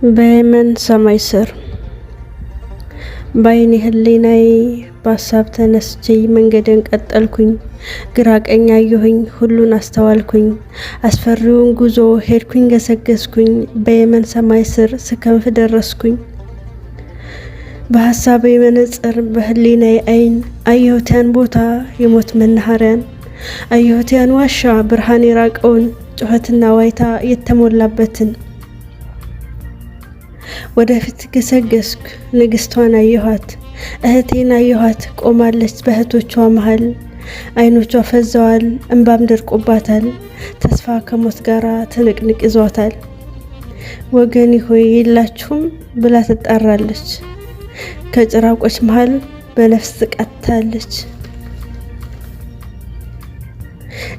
በየመን ሰማይ ስር ባይኔ ህሊናዬ በሀሳብ ተነስቼ መንገዴን ቀጠልኩኝ። ግራ ቀኝ አየሁኝ ሁሉን አስተዋልኩኝ። አስፈሪውን ጉዞ ሄድኩኝ ገሰገስኩኝ። በየመን ሰማይ ስር ስከንፍ ደረስኩኝ። በሀሳቤ መነጽር በህሊናዬ አይን አየሁት ያን ቦታ የሞት መናኸሪያን። አየሁት ያን ዋሻ ብርሃን የራቀውን ጩኸትና ዋይታ የተሞላበትን። ወደፊት ገሰገስኩ ንግስቷን አየኋት እህቴን አየኋት ቆማለች በእህቶቿ መሃል። አይኖቿ ፈዘዋል እንባም ደርቆባታል። ተስፋ ከሞት ጋር ትንቅንቅ ይዟታል። ወገኔ ሆይ የላችሁም ብላ ትጣራለች። ከጭራቆች መሃል በነፍስ ትቃትታለች።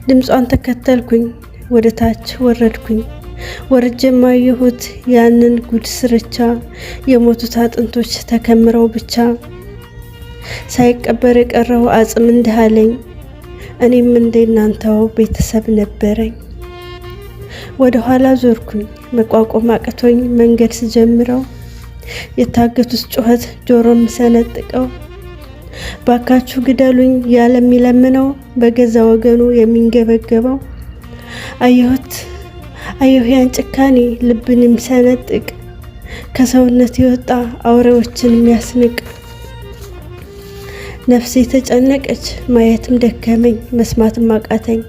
ድምጿን ተከተልኩኝ ወደ ታች ወረድኩኝ። ወርጄም አየሁት ያንን ጉድ ስርቻ የሞቱት አጥንቶች ተከምረው ብቻ። ሳይቀበር የቀረው አጽም እንዲህ አለኝ እኔም እንደናንተው ቤተሰብ ነበረኝ። ወደ ኋላ ዞርኩኝ መቋቋም አቅቶኝ መንገድ ስጀምረው። የታገቱት ጩኸት ጆሮም ሰነጥቀው። ባካችሁ ግደሉኝ ያለሚለምነው በገዛ ወገኑ የሚንገበገበው። አየሁ ያን ጭካኔ ልብን የሚሰነጥቅ ከሰውነት የወጣ አውሬዎችን የሚያስንቅ። ነፍሴ ተጨነቀች ማየትም ደከመኝ መስማትም አቃተኝ።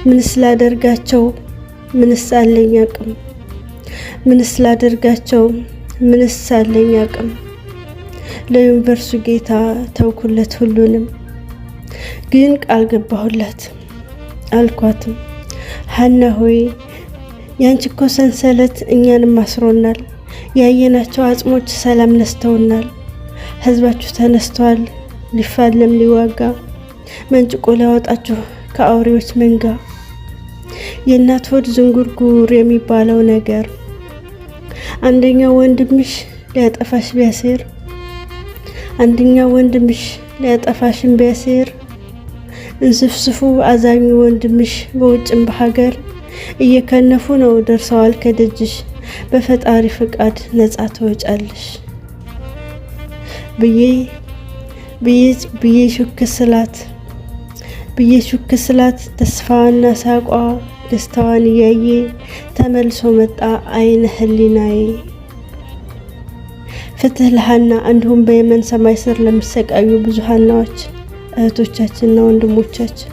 ምንስ ላደርጋቸው ምንስ አለኝ አቅም? ምንስ ላደርጋቸው ምንስ አለኝ አቅም? ለዩኒቨርሱ ጌታ ተውኩለት ሁሉንም። ግን ቃል ገባሁላት አልኳትም ሀና ሆይ ያንቺ እኮ ሰንሰለት እኛንም አስሮናል። ያየናቸው አጽሞች ሰላም ነስተውናል። ህዝባችሁ ተነስተዋል ሊፋለም ሊዋጋ መንጭቆ ሊያወጣችሁ ከአውሬዎች መንጋ። የእናት ሆድ ዝንጉርጉር የሚባለው ነገር አንደኛው ወንድምሽ ሊያጠፋሽ ቢያሴር አንደኛው ወንድምሽ ሊያጠፋሽን ቢያሴር እንስፍስፉ አዛኙ ወንድምሽ በውጭም በሀገር እየከነፉ ነው ደርሰዋል ከደጅሽ። በፈጣሪ ፍቃድ ነጻ ትወጫለሽ ብዬ ሹክ ስላት ተስፋዋና ሳቋ ደስታዋን እያየ ተመልሶ መጣ አይነ ህሊናዬ። ፍትህ ለሃና እንዲሁም በየመን ሰማይ ስር ለሚሰቃዩ ብዙ ሃናዎች እህቶቻችንና ወንድሞቻችን።